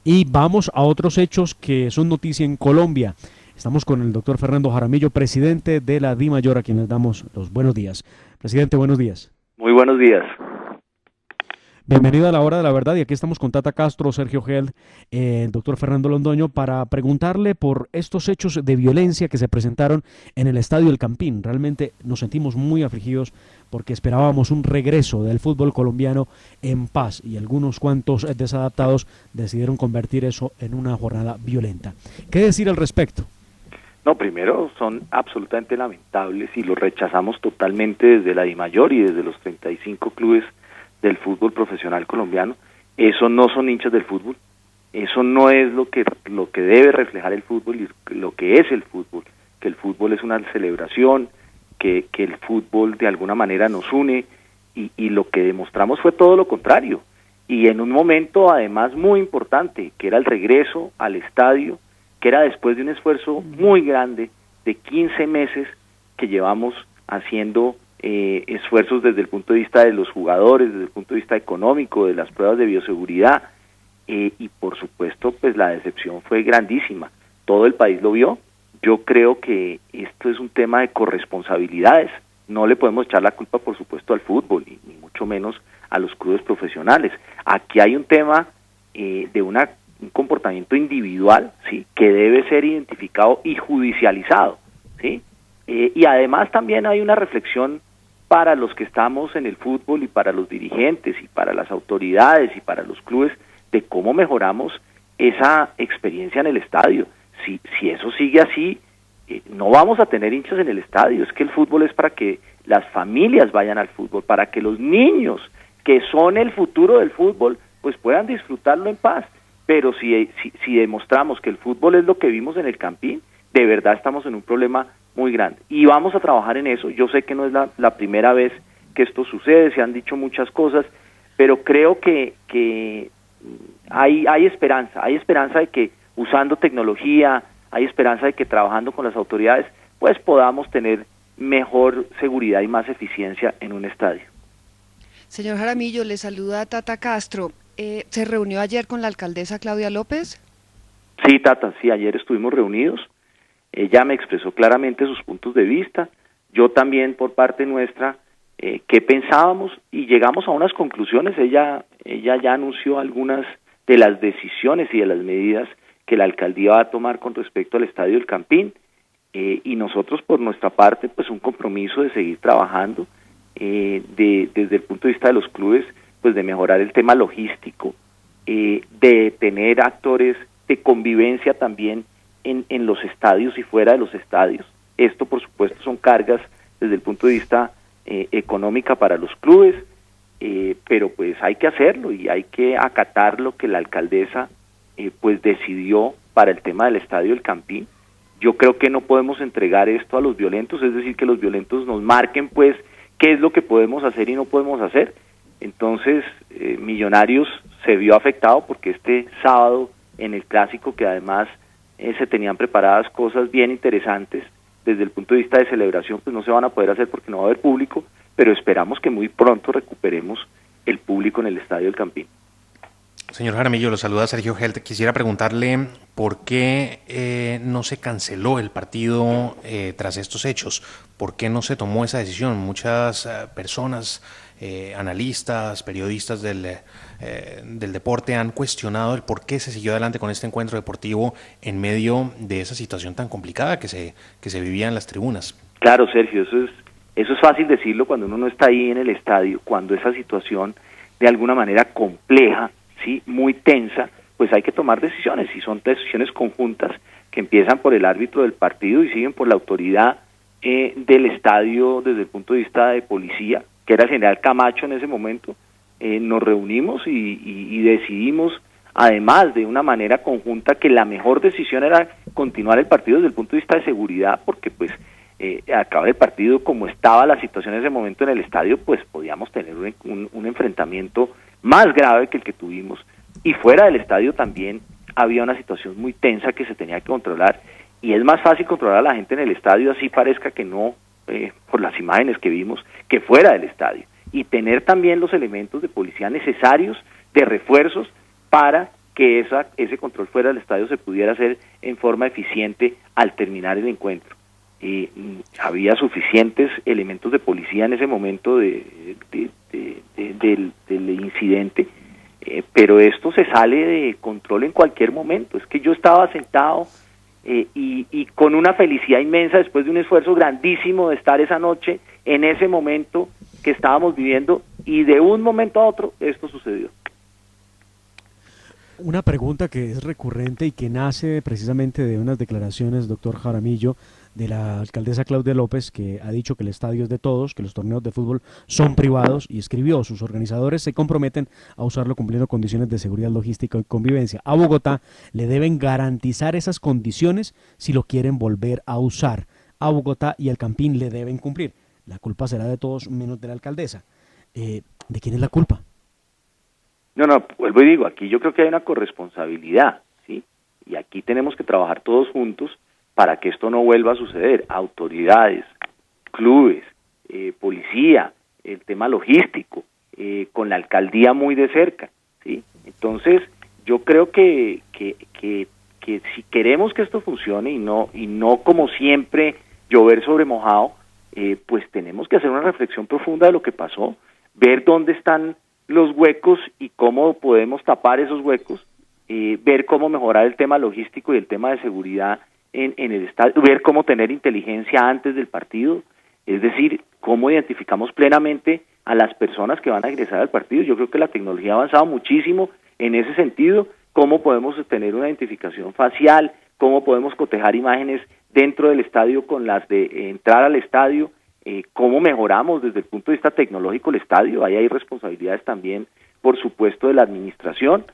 Y vamos a otros hechos que son noticia en Colombia. Estamos con el doctor Fernando Jaramillo, presidente de la DIMAYOR, a quien les damos los buenos días. Presidente, buenos días. Muy buenos días. Bienvenido a la hora de la verdad, y aquí estamos con Tata Castro, Sergio Geld, el doctor Fernando Londoño, para preguntarle por estos hechos de violencia que se presentaron en el Estadio El Campín. Realmente nos sentimos muy afligidos porque esperábamos un regreso del fútbol colombiano en paz, y algunos cuantos desadaptados decidieron convertir eso en una jornada violenta. ¿Qué decir al respecto? No, primero son absolutamente lamentables y los rechazamos totalmente desde la DIMAYOR y desde los 35 clubes del fútbol profesional colombiano. Eso no son hinchas del fútbol, eso no es lo que debe reflejar el fútbol y lo que es el fútbol, que el fútbol es una celebración, que el fútbol de alguna manera nos une, y lo que demostramos fue todo lo contrario, y en un momento además muy importante, que era el regreso al estadio, que era después de un esfuerzo muy grande de 15 meses que llevamos haciendo esfuerzos desde el punto de vista de los jugadores, desde el punto de vista económico, de las pruebas de bioseguridad, y por supuesto pues la decepción fue grandísima. Todo el país lo vio. Yo creo que esto es un tema de corresponsabilidades. No le podemos echar la culpa, por supuesto, al fútbol, ni mucho menos a los clubes profesionales. Aquí hay un tema de un comportamiento individual, ¿sí?, que debe ser identificado y judicializado, ¿sí? Y además también hay una reflexión para los que estamos en el fútbol y para los dirigentes y para las autoridades y para los clubes de cómo mejoramos esa experiencia en el estadio. Si eso sigue así, no vamos a tener hinchas en el estadio. Es que el fútbol es para que las familias vayan al fútbol, para que los niños, que son el futuro del fútbol, pues puedan disfrutarlo en paz. Pero si demostramos que el fútbol es lo que vimos en el Campín, de verdad estamos en un problema muy grande. Y vamos a trabajar en eso. Yo sé que no es la primera vez que esto sucede, se han dicho muchas cosas, pero creo que hay esperanza de que usando tecnología, hay esperanza de que trabajando con las autoridades, pues podamos tener mejor seguridad y más eficiencia en un estadio. Señor Jaramillo, le saluda Tata Castro. ¿Se reunió ayer con la alcaldesa Claudia López? Sí, Tata, sí, ayer estuvimos reunidos. Ella me expresó claramente sus puntos de vista, yo también por parte nuestra, qué pensábamos, y llegamos a unas conclusiones. Ella ya anunció algunas de las decisiones y de las medidas que la alcaldía va a tomar con respecto al Estadio del Campín, y nosotros por nuestra parte pues un compromiso de seguir trabajando desde el punto de vista de los clubes, pues de mejorar el tema logístico, de tener actores de convivencia también en los estadios y fuera de los estadios. Esto por supuesto son cargas desde el punto de vista económica para los clubes, pero pues hay que hacerlo y hay que acatar lo que la alcaldesa pues decidió para el tema del Estadio del Campín. Yo creo que no podemos entregar esto a los violentos, es decir, que los violentos nos marquen pues qué es lo que podemos hacer y no podemos hacer. Entonces Millonarios se vio afectado porque este sábado en el Clásico, que además se tenían preparadas cosas bien interesantes desde el punto de vista de celebración, pues no se van a poder hacer porque no va a haber público, pero esperamos que muy pronto recuperemos el público en el Estadio del Campín. Señor Jaramillo, lo saluda Sergio Geld. Quisiera preguntarle por qué no se canceló el partido tras estos hechos. ¿Por qué no se tomó esa decisión? Muchas personas, analistas, periodistas del deporte han cuestionado el por qué se siguió adelante con este encuentro deportivo en medio de esa situación tan complicada que se vivía en las tribunas. Claro, Sergio, eso es fácil decirlo cuando uno no está ahí en el estadio, cuando esa situación de alguna manera compleja, sí, muy tensa, pues hay que tomar decisiones, y son decisiones conjuntas que empiezan por el árbitro del partido y siguen por la autoridad del estadio desde el punto de vista de policía, que era el general Camacho en ese momento. Nos reunimos y decidimos, además de una manera conjunta, que la mejor decisión era continuar el partido desde el punto de vista de seguridad, porque pues acabar el partido como estaba la situación en ese momento en el estadio, pues podíamos tener un enfrentamiento más grave que el que tuvimos, y fuera del estadio también había una situación muy tensa que se tenía que controlar, y es más fácil controlar a la gente en el estadio, así parezca que no, por las imágenes que vimos, que fuera del estadio, y tener también los elementos de policía necesarios, de refuerzos, para que ese control fuera del estadio se pudiera hacer en forma eficiente al terminar el encuentro. Había suficientes elementos de policía en ese momento del incidente, pero esto se sale de control en cualquier momento. Es que yo estaba sentado y con una felicidad inmensa después de un esfuerzo grandísimo de estar esa noche en ese momento que estábamos viviendo, y de un momento a otro esto sucedió. Una pregunta que es recurrente y que nace precisamente de unas declaraciones, doctor Jaramillo, de la alcaldesa Claudia López, que ha dicho que el estadio es de todos, que los torneos de fútbol son privados, y escribió: sus organizadores se comprometen a usarlo cumpliendo condiciones de seguridad, logística y convivencia. A Bogotá le deben garantizar esas condiciones si lo quieren volver a usar. A Bogotá y al Campín le deben cumplir. La culpa será de todos menos de la alcaldesa. ¿De quién es la culpa? No, vuelvo y digo, aquí yo creo que hay una corresponsabilidad, ¿sí? Y aquí tenemos que trabajar todos juntos para que esto no vuelva a suceder. Autoridades, clubes, policía, el tema logístico, con la alcaldía muy de cerca, ¿sí? Entonces, yo creo que si queremos que esto funcione y no como siempre llover sobre mojado, pues tenemos que hacer una reflexión profunda de lo que pasó, ver dónde están los huecos y cómo podemos tapar esos huecos, ver cómo mejorar el tema logístico y el tema de seguridad en el estadio, ver cómo tener inteligencia antes del partido, es decir, cómo identificamos plenamente a las personas que van a ingresar al partido. Yo creo que la tecnología ha avanzado muchísimo en ese sentido, cómo podemos tener una identificación facial, cómo podemos cotejar imágenes dentro del estadio con las de entrar al estadio, cómo mejoramos desde el punto de vista tecnológico el estadio. Ahí hay responsabilidades también, por supuesto, de la administración.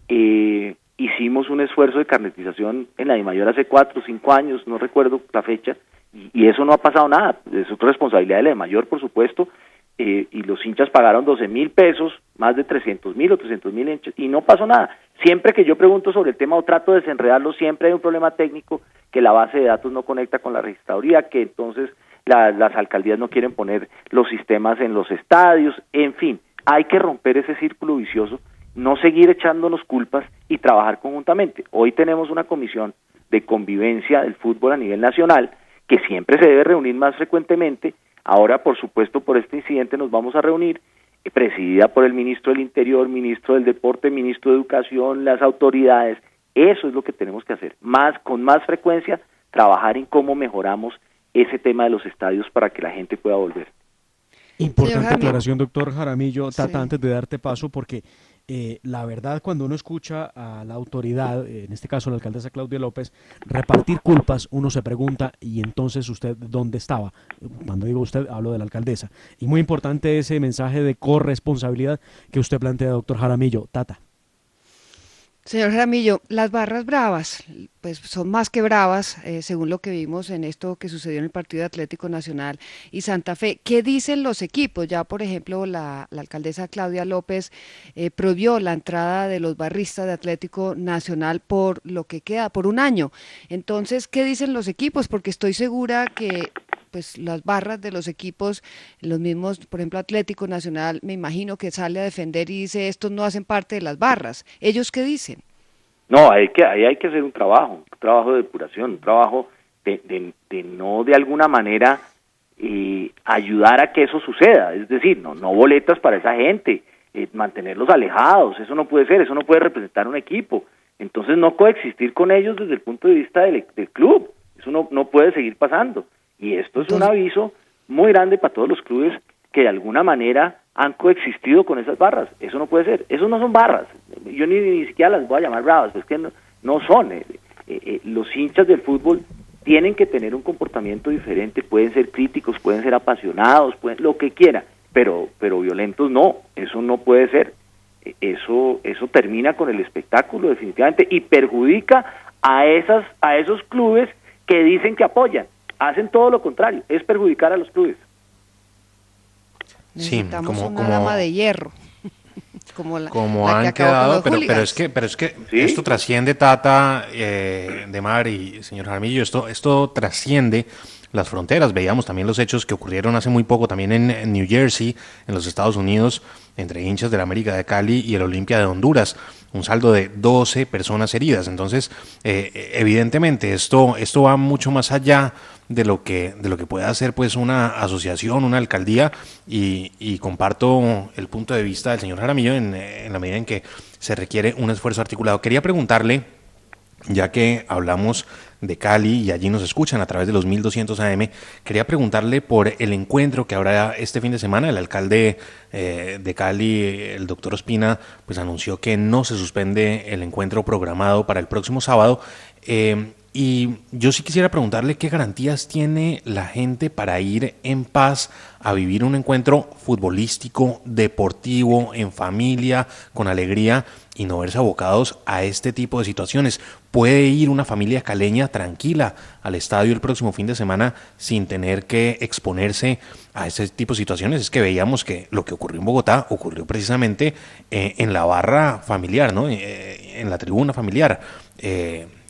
Hicimos un esfuerzo de carnetización en la DIMAYOR hace 4 o 5 años, no recuerdo la fecha, y eso no ha pasado nada. Es otra responsabilidad de la DIMAYOR, por supuesto, y los hinchas pagaron 12.000 pesos, más de 300.000 o 300.000 hinchas, y no pasó nada. Siempre que yo pregunto sobre el tema o trato de desenredarlo, siempre hay un problema técnico, que la base de datos no conecta con la registraduría, que entonces las alcaldías no quieren poner los sistemas en los estadios. En fin, hay que romper ese círculo vicioso, no seguir echándonos culpas y trabajar conjuntamente. Hoy tenemos una comisión de convivencia del fútbol a nivel nacional que siempre se debe reunir más frecuentemente. Ahora, por supuesto, por este incidente nos vamos a reunir, presidida por el ministro del Interior, ministro del Deporte, ministro de Educación, las autoridades. Eso es lo que tenemos que hacer, con más frecuencia, trabajar en cómo mejoramos ese tema de los estadios para que la gente pueda volver. Importante aclaración, doctor Jaramillo, Tata, Sí. antes de darte paso, porque la verdad, cuando uno escucha a la autoridad, en este caso la alcaldesa Claudia López, repartir culpas, uno se pregunta: ¿y entonces usted dónde estaba? Cuando digo usted, hablo de la alcaldesa. Y muy importante ese mensaje de corresponsabilidad que usted plantea, doctor Jaramillo. Tata. Señor Jaramillo, las barras bravas, pues son más que bravas, según lo que vimos en esto que sucedió en el partido de Atlético Nacional y Santa Fe. ¿Qué dicen los equipos? Ya, por ejemplo, la alcaldesa Claudia López prohibió la entrada de los barristas de Atlético Nacional por lo que queda, por un año. Entonces, ¿qué dicen los equipos? Porque estoy segura que pues las barras de los equipos, los mismos, por ejemplo, Atlético Nacional, me imagino que sale a defender y dice: estos no hacen parte de las barras. ¿Ellos qué dicen? No, ahí hay que hacer un trabajo de depuración, un trabajo de no de alguna manera ayudar a que eso suceda, es decir, no boletas para esa gente, mantenerlos alejados. Eso no puede ser, eso no puede representar un equipo. Entonces no coexistir con ellos desde el punto de vista del club, eso no puede seguir pasando. Y esto es un aviso muy grande para todos los clubes que de alguna manera han coexistido con esas barras. Eso no puede ser. Eso no son barras. Yo ni siquiera las voy a llamar bravas, es que no son. Los hinchas del fútbol tienen que tener un comportamiento diferente. Pueden ser críticos, pueden ser apasionados, lo que quieran, pero violentos no. Eso no puede ser. Eso termina con el espectáculo definitivamente y perjudica a esos clubes que dicen que apoyan. Hacen todo lo contrario, es perjudicar a los clubes. Necesitamos una dama de hierro. como la que han acabó quedado, con los pero es que ¿Sí? esto trasciende, Tata, de Mar y señor Jaramillo, esto trasciende las fronteras. Veíamos también los hechos que ocurrieron hace muy poco también en New Jersey, en los Estados Unidos, entre hinchas del América de Cali y el Olimpia de Honduras, un saldo de 12 personas heridas. Entonces, evidentemente, esto va mucho más allá de lo que puede hacer pues una asociación, una alcaldía, y comparto el punto de vista del señor Jaramillo en la medida en que se requiere un esfuerzo articulado. Quería preguntarle, ya que hablamos de Cali y allí nos escuchan a través de los 1200 AM, quería preguntarle por el encuentro que habrá este fin de semana. El alcalde de Cali, el doctor Ospina, pues anunció que no se suspende el encuentro programado para el próximo sábado. Y yo sí quisiera preguntarle qué garantías tiene la gente para ir en paz a vivir un encuentro futbolístico, deportivo, en familia, con alegría, y no verse abocados a este tipo de situaciones. ¿Puede ir una familia caleña tranquila al estadio el próximo fin de semana sin tener que exponerse a ese tipo de situaciones? Es que veíamos que lo que ocurrió en Bogotá ocurrió precisamente en la barra familiar, ¿no? En la tribuna familiar.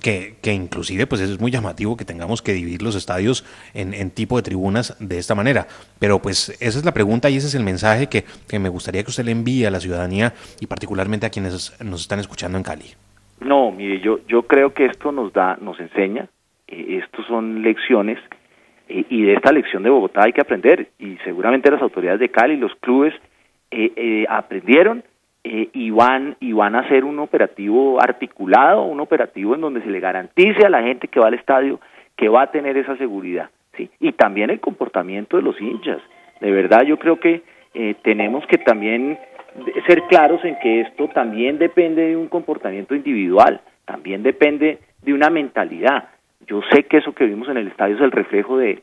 Que inclusive pues es muy llamativo que tengamos que dividir los estadios en tipo de tribunas de esta manera. Pero pues esa es la pregunta y ese es el mensaje que me gustaría que usted le envíe a la ciudadanía y particularmente a quienes nos están escuchando en Cali. No, mire, yo creo que esto nos enseña, estos son lecciones, y de esta lección de Bogotá hay que aprender, y seguramente las autoridades de Cali, los clubes, aprendieron, y van a hacer un operativo articulado, un operativo en donde se le garantice a la gente que va al estadio que va a tener esa seguridad, ¿sí? Y también el comportamiento de los hinchas. De verdad, yo creo que tenemos que también ser claros en que esto también depende de un comportamiento individual, también depende de una mentalidad. Yo sé que eso que vimos en el estadio es el reflejo de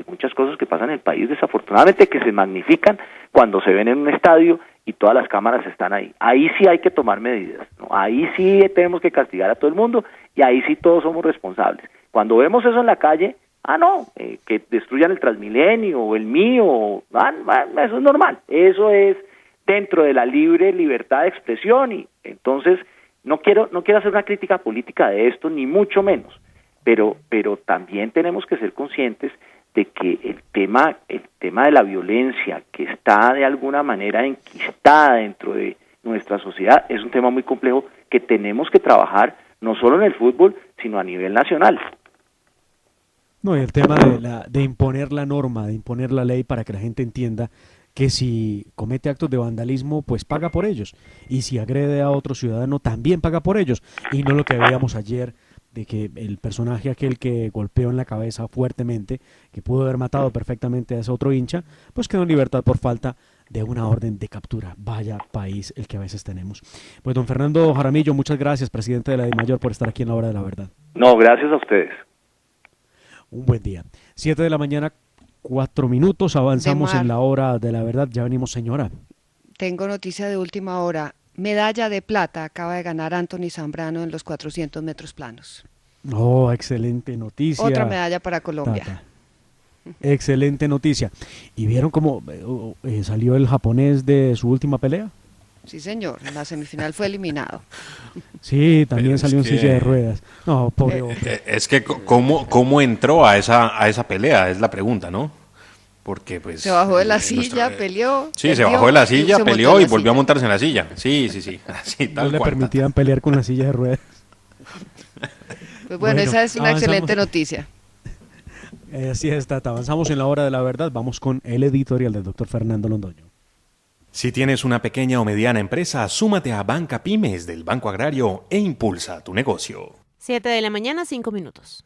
muchas cosas que pasan en el país, desafortunadamente, que se magnifican cuando se ven en un estadio y todas las cámaras están ahí. Ahí sí hay que tomar medidas, ¿no? Ahí sí tenemos que castigar a todo el mundo y ahí sí todos somos responsables. Cuando vemos eso en la calle, que destruyan el Transmilenio o el mío, eso es normal, eso es dentro de la libre libertad de expresión, y entonces no quiero hacer una crítica política de esto, ni mucho menos, pero también tenemos que ser conscientes de que el tema de la violencia que está de alguna manera enquistada dentro de nuestra sociedad es un tema muy complejo que tenemos que trabajar no solo en el fútbol, sino a nivel nacional. No, y el tema de imponer la norma, de imponer la ley para que la gente entienda que si comete actos de vandalismo, pues paga por ellos, y si agrede a otro ciudadano, también paga por ellos, y no lo que veíamos ayer, de que el personaje aquel que golpeó en la cabeza fuertemente, que pudo haber matado perfectamente a ese otro hincha, pues quedó en libertad por falta de una orden de captura. Vaya país el que a veces tenemos. Pues don Fernando Jaramillo, muchas gracias, presidente de la DIMAYOR, por estar aquí en La Hora de la Verdad. No, gracias a ustedes. Un buen día. 7 de la mañana, 4 minutos, avanzamos en La Hora de la Verdad. Ya venimos, señora. Tengo noticia de última hora. Medalla de plata acaba de ganar Anthony Zambrano en los 400 metros planos. Oh, excelente noticia. Otra medalla para Colombia. Tata. Excelente noticia. ¿Y vieron cómo salió el japonés de su última pelea? Sí, señor. En la semifinal fue eliminado. Sí, también salió en silla de ruedas. No, pobre hombre. Es que ¿cómo entró a esa pelea? Es la pregunta, ¿no? Porque pues se bajó de la silla, peleó. Sí, perdió, se bajó de la silla, peleó y volvió silla. A montarse en la silla. Sí, así tal No le cual. permitían pelear con la silla de ruedas. Pues bueno, esa es una avanzamos. excelente noticia. Así es, Tata. Avanzamos en La Hora de la Verdad. Vamos con el editorial del doctor Fernando Londoño. Si tienes una pequeña o mediana empresa, súmate a Banca Pymes del Banco Agrario e impulsa tu negocio. 7 de la mañana, 5 minutos.